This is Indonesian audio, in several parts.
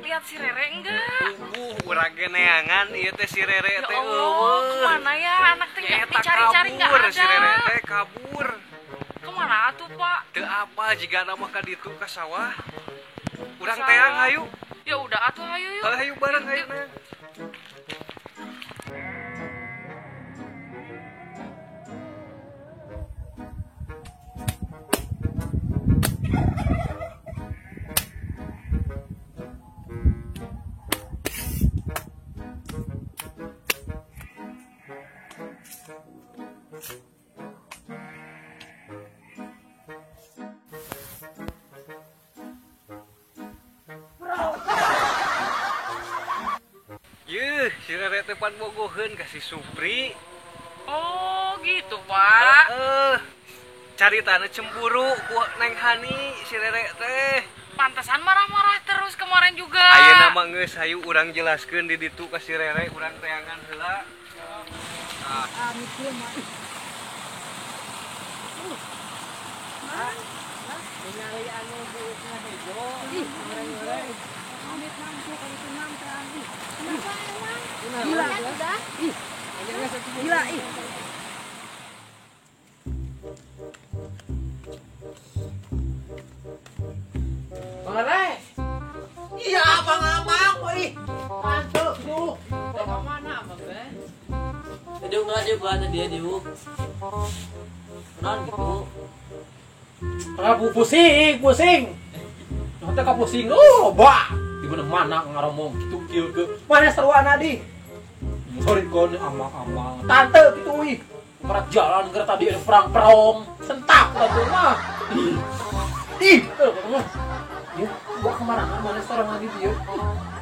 Lihat si Rere enggak? Urang geneangan ieu teh si Rere teh eueuh. Kemana ya anak teh dicari-cari enggak ada. Si Rere teh kabur. Kemana atuh, Pak? Teu apa jiga nama ka ditu ka sawah. Urang teang hayu. Ya udah atuh hayu yuk. Hayu bareng hayu mah. Yuh, si Rere teh pan bogoheun ka si Supri. Oh, gitu, Pak. Caritana cemburu ku Neng Hani si Rere teh. Pantesan marah-marah terus kemarin juga. Ayeuna mah geus hayu urang jelaskeun di ditu ka si Rere, urang teangan heula. Mikir mah. Nyari anu buukna hejo. Goreng-goreng. Amit mampu kalau senam tadi. Kenapa emang? Gila udah. Gila ih. Pare. Iya, apa ngamang ih. Mantap tuh. Ke mana, Bang? Diuk nggak diuk ada dia diuk. Kenalan gitu. Kenapa pusing? Nanti kau pusing, bah. Di mana ngaromong gitu kieu ke. Mana seruan adi? Sorry kon amang-amang. Tante gitu wih. Merak jalan ke tadi ada perang-perang. Sentak tante mah. Ih, ya, gua kemana mana seorang lagi dia.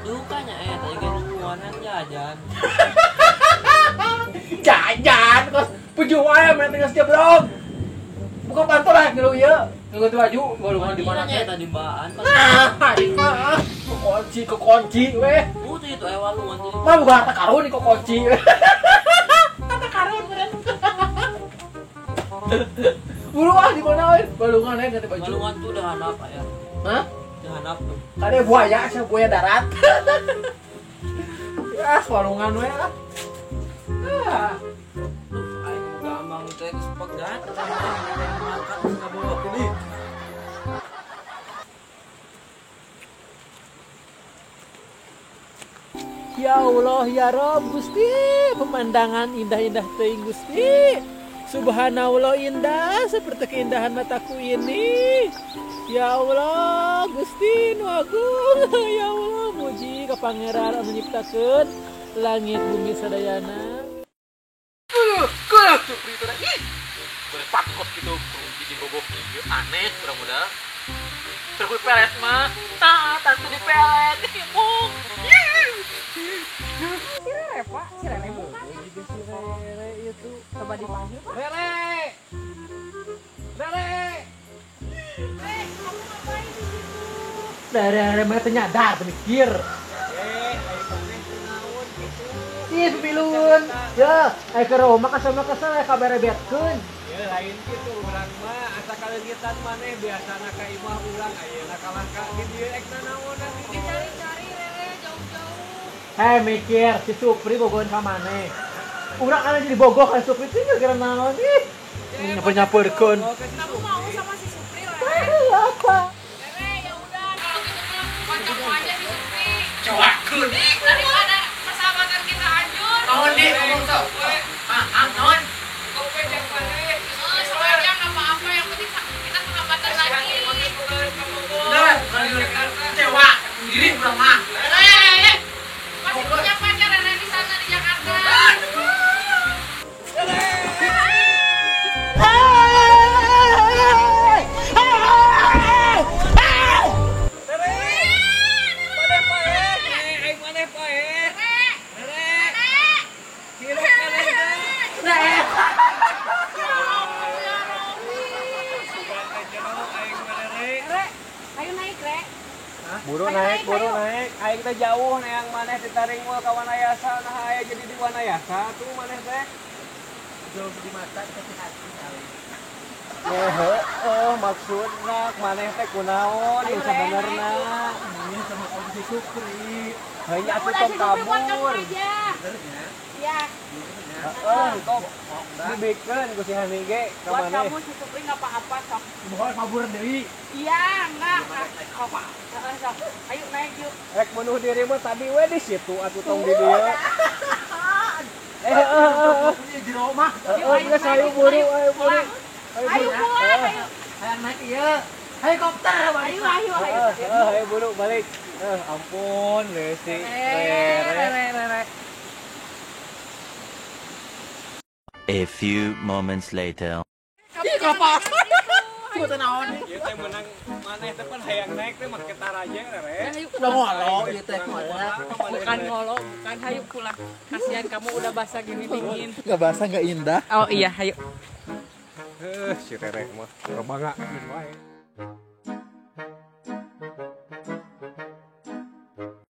Dukanya tadi kan nuanan jajan. Jajan, kos puju wae mana tinggal setiap blog. Buka pantol lah gitu ya. Nggak baju, baru di mana ya tadi baan. Nah, ini mah kekunci weh. Tuh itu ewaluan tuh. Mah bukan harta karun nih kekunci. Harta karun keren. Bulu di mana weh? Balungan aja ganti baju. Balungan tuh udah hanap ya. Hah? Udah hanap tuh. Tadi buaya darat. Ya, balungan weh lah. Gampang teh kesepegat. Makan enggak bawa ini. Ya Allah ya Rabb Gusti, pemandangan indah-indah teuing Gusti. Subhanallah indah seperti keindahan mataku ini. Ya Allah Gusti nu agung, ya Allah muji ka Pangeran anu nyiptakeun langit bumi sadayana. Supri teh ih. Boleh pakot gitu, jadi bogoh kieu aneh mudah-mudahan. Terus pelet mah, tante di pelet, ibu. Si Rere Pak, si Rere bukan? Juga si Rere itu, coba dipanggil Pak. Rere, kamu ngapain di situ? Rere mah ternyadar, mikir. Ayo paneh kenaon gitu. Ih, pilun. Ya, ayo ke rumah kasar-kasar ayo kabar betkeun. Ya lain gitu urang mah asa kaleugitan maneh biasana ka imah urang ayeuna kalangka di dieu ekna naonan di Cari-cari Rere jauh-jauh. Hei mikir, si Supri bogohan ka maneh. Urang kana jadi bogoh ka Supri teh gara naon ih. Nyapa-nyapeurkeun. Kamu mau sama si Supri, Rere? Apa? Rere, ya udah kalau gitu mah pacarmu aja si Supri. Cowakeun. Daripada persahabatan kita hancur. Naon di ngomong sok? Naon? Kau pegang Rere. Soalnya nggak apa-apa yang penting Buru naik. Aing teh jauh neang maneh ditaring mah ka Wanayasa, nah aya jadi di Wanayasa tuh maneh teh. Jauh di mata tapi hati kali. Maksudna maneh teh kunaon ieu sabenerna? Ini sama Om Si Supri. Hanya atuh tong kabur. Iya. Kok dibikeun ku si Hani ge ka Buat maneh. kamu si Supri nggak apa-apa sok. Mohon kabur deui. Iya, enggak. Apa? Sok. Ayo naik yuk. Rek bunuh diri mah tadi we di situ atuh tong di dieu. Ini di rumah. Geus ayo buru. Ayo pulang, ayo. Hayang naik ieu. Helikopter balik. Ayo. Ayo buru balik. Ampun, Lesti. Rere. A few moments later. Ih, kenapa? Ieu teh naon? Ieu teh menang maneh teh pan hayang naik teh make tarajeng Rere. Udah ngolong ieu teh ngolong. Bukan ngolong, bukan hayu pulang. Kasihan kamu udah basah gini dingin. Nggak basah nggak indah. Oh iya, hayu. Si Rere mah. Kebangga wae.